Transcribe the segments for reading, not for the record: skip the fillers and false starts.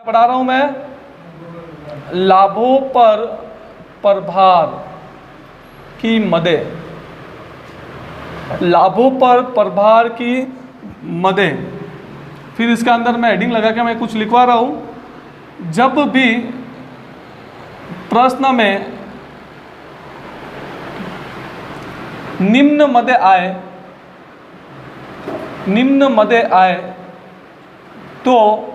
पढ़ा रहा हूं मैं लाभों पर प्रभार की मदें। लाभों पर प्रभार की मदें, फिर इसके अंदर मैं हेडिंग लगा के मैं कुछ लिखवा रहा हूं। जब भी प्रश्न में निम्न मदें आए तो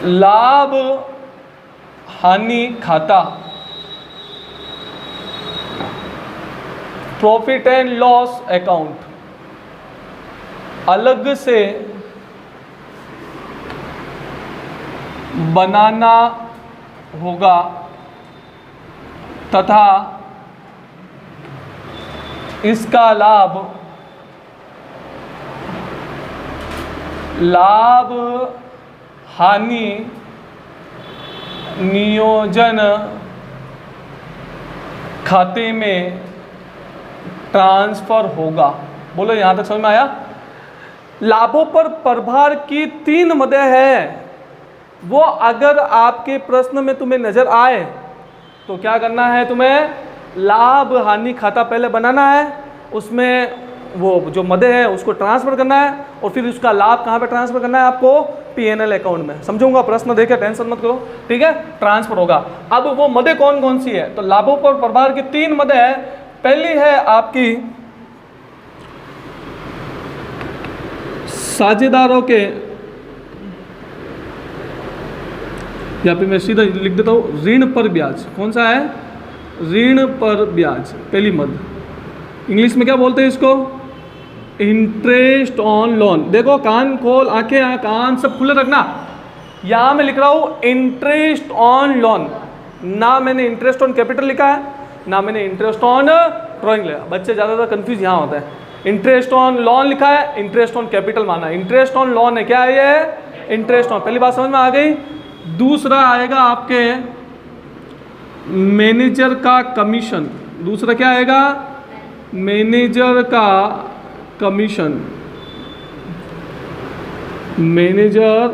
लाभ हानि खाता, प्रॉफिट एंड लॉस अकाउंट अलग से बनाना होगा तथा इसका लाभ हानि नियोजन खाते में ट्रांसफर होगा। बोलो यहां तक समझ में आया? लाभों पर प्रभार की 3 मदें हैं, वो अगर आपके प्रश्न में तुम्हें नजर आए तो क्या करना है, तुम्हें लाभ हानि खाता पहले बनाना है, उसमें वो जो मदें हैं उसको ट्रांसफर करना है और फिर उसका लाभ कहाँ पे ट्रांसफर करना है आपको, पीएनएल अकाउंट में। समझूंगा प्रश्न देखे, टेंशन मत करो, ठीक है, ट्रांसफर होगा। अब वो मदें कौन कौन सी है, तो लाभों पर प्रभार की 3 मदें हैं। पहली है आपकी साझेदारों के, या फिर मैं सीधा लिख देता हूं ऋण पर ब्याज। कौन सा है, ऋण पर ब्याज, पहली मद। इंग्लिश में क्या बोलते हैं इसको, इंटरेस्ट ऑन लोन। देखो कान खोल, आंखें कान सब खुले रखना। यहां मैं लिख रहा हूं इंटरेस्ट ऑन लोन, ना मैंने इंटरेस्ट ऑन कैपिटल लिखा है, ना मैंने इंटरेस्ट ऑन ड्रॉइंग लिखा। बच्चे ज़्यादातर कंफ्यूज यहाँ होता है। इंटरेस्ट ऑन लोन लिखा है, इंटरेस्ट ऑन कैपिटल माना। इंटरेस्ट ऑन लोन है, क्या है ये, इंटरेस्ट ऑन। पहली बात समझ में आ गई। दूसरा आएगा आपके मैनेजर का कमीशन। दूसरा क्या आएगा, मैनेजर का कमीशन, मैनेजर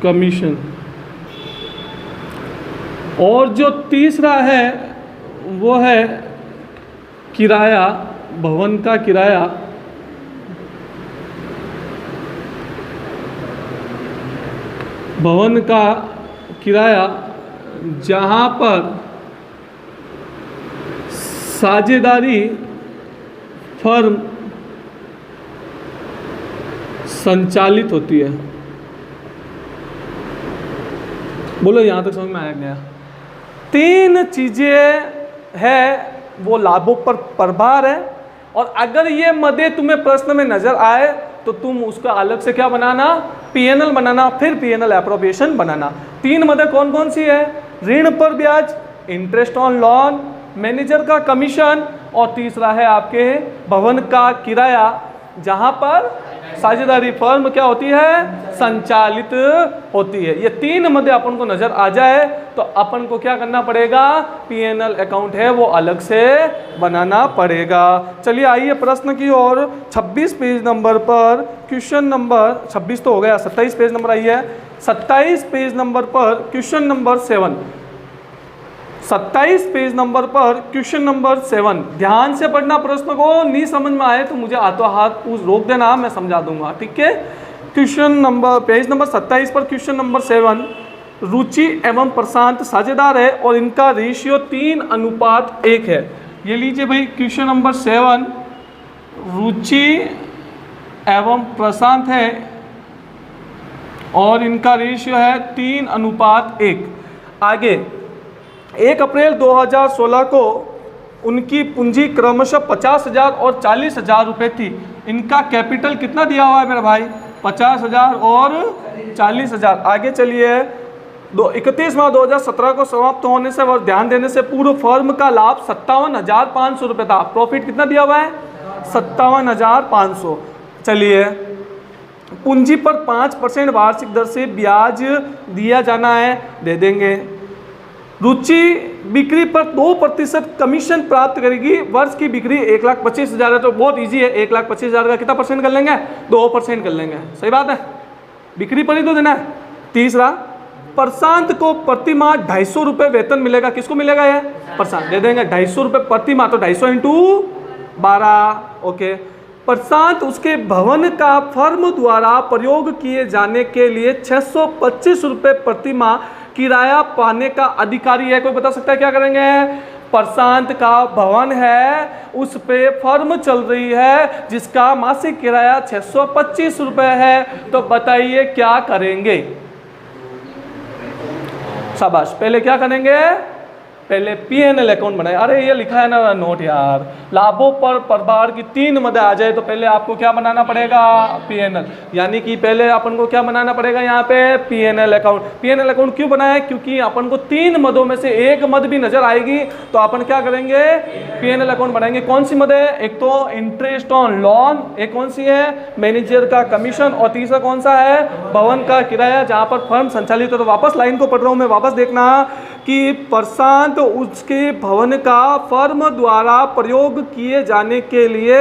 कमीशन। और जो तीसरा है वो है किराया, भवन का किराया। भवन का किराया जहां पर साझेदारी फर्म संचालित होती है। बोलो यहां तक समझ में आया गया? 3 चीजें है, वो लाभों पर प्रभार है। और अगर ये मदें तुम्हें प्रश्न में नजर आए तो तुम उसका अलग से क्या बनाना, पीएनएल बनाना, फिर पीएनएल एप्रोप्रिएशन बनाना। 3 मदें कौन कौन सी है, ऋण पर ब्याज, इंटरेस्ट ऑन लोन, मैनेजर का कमीशन, और तीसरा है आपके भवन का किराया, जहां पर साझेदारी फर्म क्या होती है, संचालित होती है। ये 3 मदें अपन को नजर आ जाए तो अपन को क्या करना पड़ेगा, पीएनएल अकाउंट है वो अलग से बनाना पड़ेगा। चलिए आइए प्रश्न की ओर। 26 पेज नंबर पर क्वेश्चन नंबर 26 तो हो गया, 27 पेज नंबर आई है। 27 पेज नंबर पर क्वेश्चन नंबर 7। 27 पेज नंबर पर क्वेश्चन नंबर 7। ध्यान से पढ़ना, प्रश्न को नहीं समझ में आए तो मुझे हाथों हाथ रोक देना, मैं समझा दूंगा, ठीक है। क्वेश्चन नंबर, पेज नंबर 27 पर क्वेश्चन नंबर 7। रुचि एवं प्रशांत साझेदार है और इनका रेशियो 3:1 है। ये लीजिए भाई क्वेश्चन नंबर 7, रुचि एवं प्रशांत है और इनका रेशियो है 3:1। आगे 1 अप्रैल 2016 को उनकी पूंजी क्रमशः 50,000 और 40,000 रुपये थी। इनका कैपिटल कितना दिया हुआ है मेरा भाई, 50,000 और 40,000। आगे चलिए, 31 मार्च 2017 को समाप्त होने से और ध्यान देने से पूर्व फर्म का लाभ 57,500 रुपये था। प्रॉफिट कितना दिया हुआ है, 57,500। चलिए, पूंजी पर 5% वार्षिक दर से ब्याज दिया जाना है, दे देंगे। रुचि बिक्री पर 2% कमीशन प्राप्त करेगी। वर्ष की बिक्री 1,25,000 है तो बहुत इजी है, 1,25,000 का कितना परसेंट कर लेंगे, 2% कर लेंगे। सही बात है, बिक्री पर ही तो देना है। तीसरा, प्रशांत को प्रति माह 250 रुपये वेतन मिलेगा। किसको मिलेगा? ये प्रशांत दे देंगे 250 रुपये प्रति माह, तो 250 इंटू 12। ओके। प्रशांत उसके भवन का फर्म द्वारा प्रयोग किए जाने के लिए 625 रुपये प्रति माह किराया पाने का अधिकारी है। कोई बता सकता है क्या करेंगे? प्रशांत का भवन है, उस पे फर्म चल रही है जिसका मासिक किराया 625 रुपये है, तो बताइए क्या करेंगे? शाबाश। पहले क्या करेंगे? पहले पीएनएल अकाउंट बनाए। अरे ये लिखा है ना नोट यार, लाभों पर प्रभार की 3 मदें आ जाए तो पहले आपको क्या बनाना पड़ेगा? पीएनएल। यानी कि पहले अपन को क्या बनाना पड़ेगा यहाँ पे? PNL account. पीएनएल अकाउंट क्यों बनाए? क्योंकि अपन को 3 मदों में से एक मद भी नजर आएगी तो अपन क्या करेंगे? पीएनएल अकाउंट बनाएंगे। कौन सी मद है? एक तो इंटरेस्ट ऑन लोन, एक कौन सी है? मैनेजर का कमीशन, और तीसरा कौन सा है? भवन का किराया, जहाँ पर फर्म संचालित है। तो वापस लाइन को पढ़ रहा हूँ मैं, वापस देखना कि प्रशांत उसके भवन का फर्म द्वारा प्रयोग किए जाने के लिए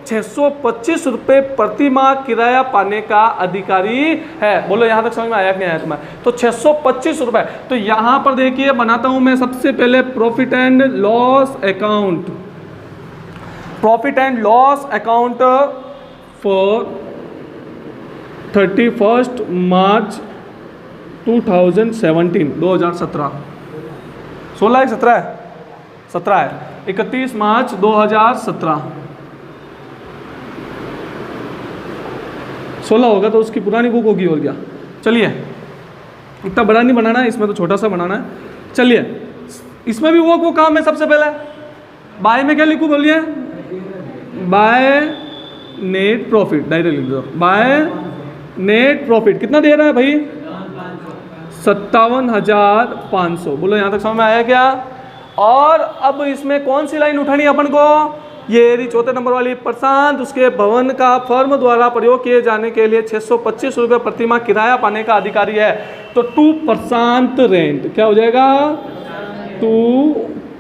625 रुपये प्रति माह किराया पाने का अधिकारी है। बोलो यहाँ तक समझ में आया कि नहीं आया तुम्हें? तो 625 रुपये। तो यहाँ पर देखिए बनाता हूँ मैं सबसे पहले profit and loss account. Profit and loss account for 31 March 2017 2017 16 है 17 है 17 है 31 मार्च 2017 16 होगा तो उसकी पुरानी बुक होगी और क्या। चलिए इतना बड़ा नहीं बनाना है, इसमें तो छोटा सा बनाना है। चलिए इसमें भी वो काम है। सबसे पहले बाय में क्या लिखूं? बोलिए बाय नेट प्रॉफिट। डायरेक्ट लिख दो बाय नेट प्रॉफिट। कितना दे रहा है भाई? 57,500। बोलो यहाँ तक समझ में आया क्या? और अब इसमें कौन सी लाइन उठानी है अपन को? ये रही चौथे नंबर वाली। प्रशांत उसके भवन का फर्म द्वारा प्रयोग किए जाने के लिए 625 रुपये प्रति माह किराया पाने का अधिकारी है। तो टू प्रशांत रेंट क्या हो जाएगा? टू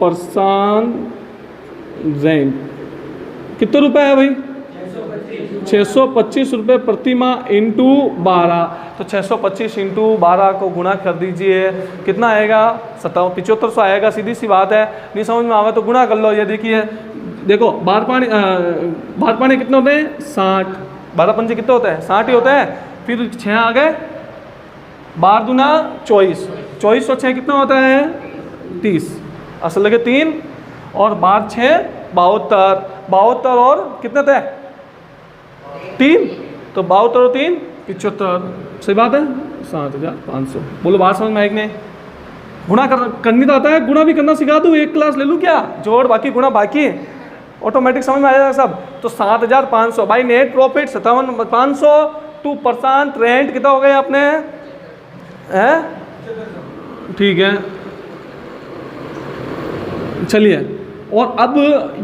प्रशांत रेंट कितने रुपए है भाई? 625 रुपये प्रति माह इंटू 12। तो 625 इंटू 12 को गुणा कर दीजिए, कितना आएगा? 7500 आएगा। सीधी सी बात है, नहीं समझ में आवे तो गुणा कर लो। ये देखिए, देखो बार पानी कितने होते हैं? 60। 12 पंजे कितने होते हैं? 60 ही होते हैं। फिर 6 आ गए, 12 दूना 24, 24 और 6 कितना होता है? 30। असल लगे 3 और 12 6 72, 72 और कितने थे? 3। तो 72 और 3 75। सही बात है, 7,500। बोलो बात समझ में आएगी नहीं? गुणा करनी तो आता है, गुणा भी करना सिखा दूँ? एक क्लास ले लूँ क्या? जोड़ बाकी गुणा बाकी ऑटोमेटिक समझ में आ जाएगा सब। तो 7,500 by net profit 57,500 to Prashant rent कितना हो गया अपने? हैं? ठीक है, चलिए। और अब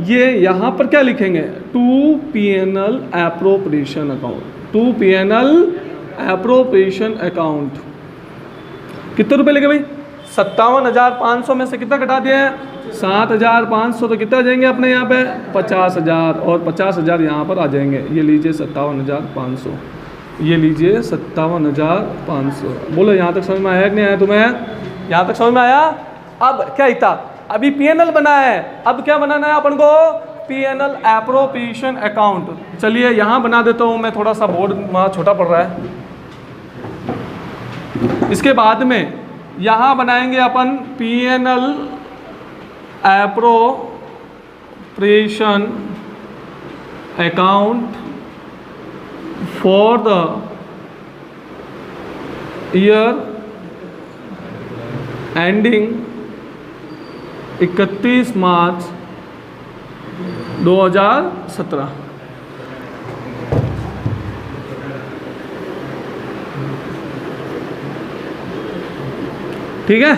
ये यहाँ पर क्या लिखेंगे? To PNL appropriation account. To PNL appropriation account कितने रुपए लगे भाई? 57,500 में से कितना घटा दिया है? 7,500। तो कितना आ जाएंगे अपने यहाँ पे? 50,000। और 50,000 यहाँ पर आ जाएंगे। ये लीजिए 57,500, ये लीजिए 57,500। बोलो यहाँ तक समझ में आया कि नहीं आया तुम्हें? यहाँ तक समझ में आया? अब क्या इतना अभी पीएनएल बना है, अब क्या बनाना है अपन को? PNL appropriation account. चलिए यहाँ बना देता हूँ मैं, थोड़ा सा बोर्ड वहाँ छोटा पड़ रहा है। इसके बाद में यहाँ बनाएंगे अपन PNL appropriation account for the year ending 31 March 2017। ठीक है,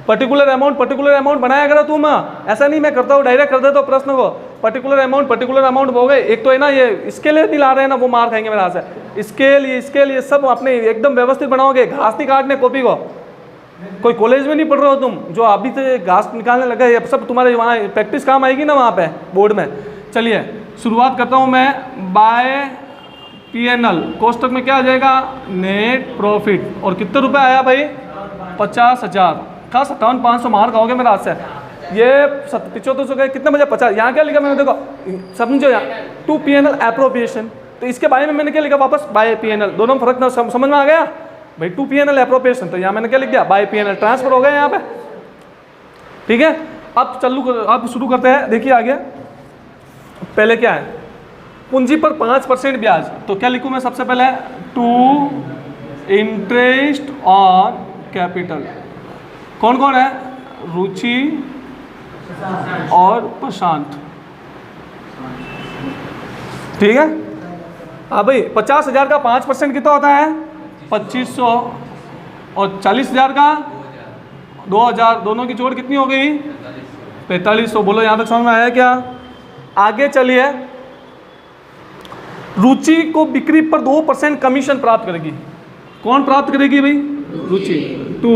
पर्टिकुलर अमाउंट बनाया करो तुम। ऐसा नहीं मैं करता हूँ डायरेक्ट कर देता हूँ प्रश्न को। पर्टिकुलर अमाउंट हो गए। एक तो है ना ये स्केल नहीं ला रहे हैं ना, वो मार खाएंगे मेरे हाथ से। स्केल ये सब अपने एकदम व्यवस्थित बनाओगे। घास नहीं काटने कॉपी को। कोई कॉलेज में नहीं पढ़ रहे हो तुम जो अभी से घास निकालने लगा है। सब तुम्हारे वहाँ प्रैक्टिस काम आएगी ना वहाँ पे बोर्ड में। चलिए शुरुआत करता हूँ मैं। बाय P&L कोष्टक में क्या आ जाएगा, नेट प्रॉफिट। और कितने रुपए आया भाई, 50,000 का 57,500 मार्क आओगे मेरे हाथ से। ये 7500 गए, कितने बजे 50। यहाँ क्या लिखा मैंने, देखो समझो यहाँ टू P&L एप्रोप्रिएशन, तो इसके बारे में मैंने क्या लिखा वापस, बाय P&L। दोनों में फर्क ना समझ में आ गया भाई, टू P&L एप्रोप्रिएशन, तो यहाँ मैंने क्या लिख दिया, बाय P&L ट्रांसफर हो गया यहाँ पे। ठीक है, अब अब शुरू करते हैं। देखिए आगे पहले क्या है, पूंजी पर 5% ब्याज, तो क्या लिखूं मैं सबसे पहले, टू इंटरेस्ट ऑन कैपिटल। कौन कौन है, रुचि और प्रशांत। ठीक है, हाँ भाई 50,000 का 5% कितना होता है, 2500, और 40,000 का 2,000, दोनों की जोड़ कितनी हो गई, 4500। बोलो यहाँ तक समझ में आया क्या। आगे चलिए, रुचि को बिक्री पर 2% कमीशन प्राप्त करेगी। कौन प्राप्त करेगी भाई, Ruchi, to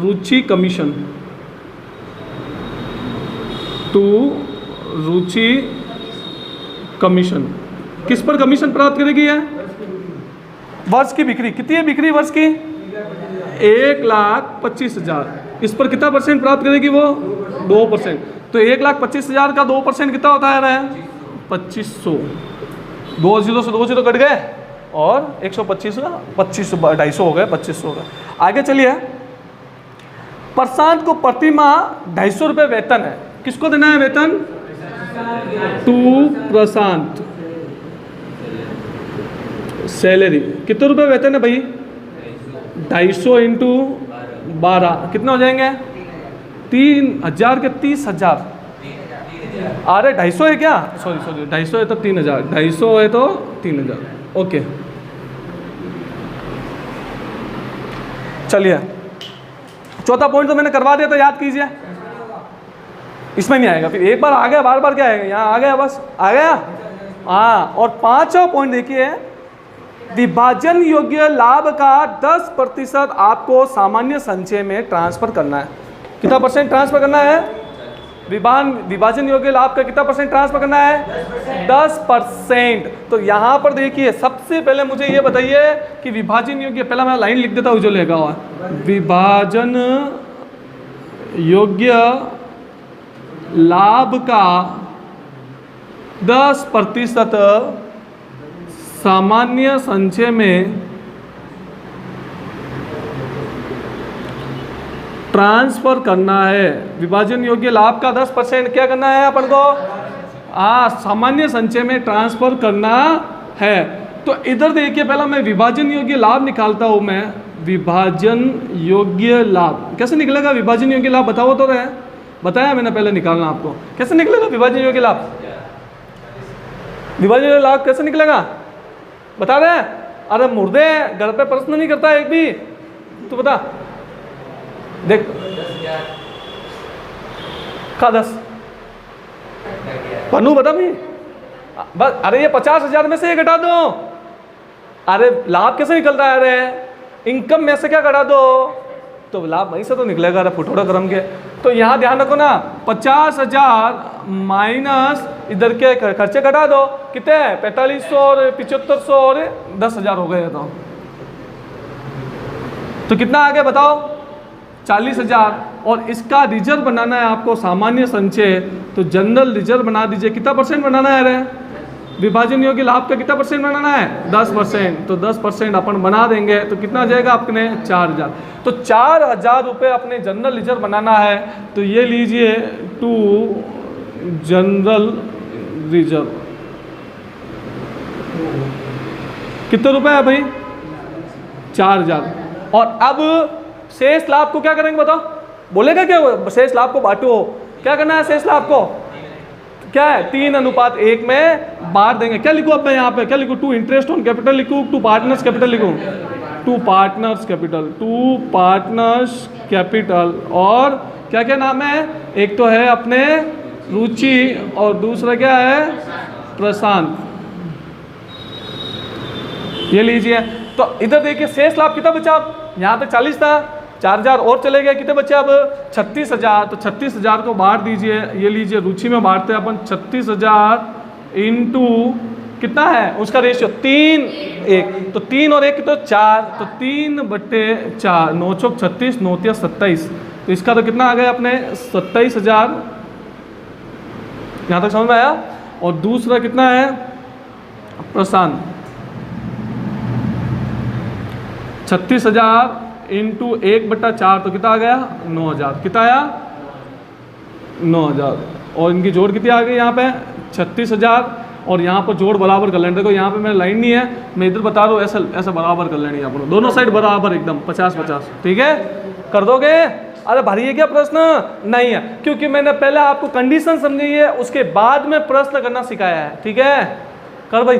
Ruchi commission, to Ruchi commission. किस पर कमीशन प्राप्त करेगी है, वर्ष की बिक्री। कितनी है बिक्री वर्ष की, 1,25,000। इस पर कितना परसेंट प्राप्त करेगी वो, 2%। तो 1,25,000 का 2% कितना होता है, 2500। 2 0 से 2 0 कट गए, और 125 का 2500, 250 हो गए, 2500 हो गए। आगे चलिए, प्रशांत को प्रति माह 250 रुपये वेतन है। किसको देना है वेतन, टू प्रशांत। सैलरी कितने रुपए वेतन है भाई, 250 इंटू 12 कितना हो जाएंगे, 3,000 के 30,000। अरे 250 है क्या, सॉरी 250 है तो 3,000, 250 है तो 3,000। ओके चलिए, चौथा पॉइंट तो मैंने करवा दिया था, याद कीजिए। इसमें नहीं आएगा, फिर एक बार आ गया, बार बार क्या आएगा, यहाँ आ गया, बस आ गया। हाँ, और पांचवा पॉइंट देखिए, विभाजन योग्य लाभ का 10% आपको सामान्य संचय में ट्रांसफर करना है। कितना परसेंट ट्रांसफर करना है, विभाजन योग्य लाभ का कितना परसेंट ट्रांसफर करना है, 10%। तो यहाँ पर देखिए, सबसे पहले मुझे ये बताइए कि विभाजन योग्य, पहला मैं लाइन लिख देता हूँ जो लिखा हुआ, विभाजन योग्य लाभ का 10% सामान्य संचय में ट्रांसफर करना है। विभाजन योग्य लाभ का 10% क्या करना है अपन को, सामान्य संचय में ट्रांसफर करना है। तो इधर देखिए, पहला मैं विभाजन योग्य लाभ निकालता हूं। मैं विभाजन योग्य लाभ कैसे निकलेगा, विभाजन योग्य लाभ बताओ तो रहे, बताया मैंने पहले निकालना आपको। कैसे निकलेगा विभाजन योग्य लाभ, विभाजन योग्य लाभ कैसे निकलेगा बता रहे हैं। अरे मुर्दे, घर पे प्रश्न नहीं करता एक भी, तू बता देख का 10 पन्नू बता भी बस। अरे ये 50,000 में से ये घटा दो। अरे लाभ कैसे निकलता है, अरे इनकम में से क्या घटा दो, तो लाभ वहीं से तो निकलेगा। अरे फुटोड़ा क्रम के, तो यहाँ ध्यान रखो ना, 50,000 माइनस इधर के खर्चे घटा दो, कितने 4500 और 7500 और 10,000 हो गए। तो कितना आ गया बताओ, 40,000। और इसका रिजर्व बनाना है आपको सामान्य संचय, तो जनरल रिजर्व बना दीजिए। कितना परसेंट बनाना है, रे विभाजन योग्य लाभ का कितना परसेंट बनाना है, 10%। तो 10% अपन बना देंगे, तो कितना आ जाएगा अपने 4,000। तो 4,000 रुपये अपने जनरल रिजर्व बनाना है। तो ये लीजिए, टू जनरल रिजर्व कितने रुपए है भाई, 4,000। और अब शेष लाभ को क्या करेंगे बताओ, बोलेगा क्या, शेष लाभ को बांटो, क्या करना है, शेष लाभ को क्या है, 3:1 में बांट देंगे। क्या लिखूं अब मैं यहाँ पे, क्या लिखूं, टू इंटरेस्ट ऑन कैपिटल लिखूं, टू पार्टनर्स कैपिटल लिखूं, to partners capital, to partners capital. और क्या क्या नाम है, एक तो है अपने रुचि और दूसरा क्या है प्रशांत। ये लीजिए। तो इधर देखिए शेष लाभ कितना बचा, यहाँ तक 40 था, 4,000 और चले गए, कितने बचे अब 36,000। तो 36,000 को बांट दीजिए, ये लीजिए रुचि में बांटते हैं अपन, 36,000 इंटू कितना है उसका रेशियो 3 1, तो 3 और 1 तो 4, तो 3/4, 9 चौक 36, 9 तिया 27, तो इसका तो कितना आ गया अपने 27,000। यहाँ तक समझ में आया। और दूसरा कितना है प्रशांत, 36,000 इंटू 1/4, तो कितना आ गया 9,000, कितना आया 9,000। और इनकी जोड़ कितनी आ गई यहाँ पे 36,000, और यहाँ पर जोड़ बराबर कर लेंगे। देखो यहाँ पे मेरा लाइन नहीं है, मैं इधर बता रहा हूँ, ऐसा ऐसा बराबर कर लेनी है अपन दोनों साइड बराबर एकदम 50-50, ठीक है कर दोगे। अरे भारी है क्या प्रश्न, नहीं है, क्योंकि मैंने पहले आपको कंडीशन समझाई है, उसके बाद में प्रश्न करना सिखाया है, ठीक है कर भाई।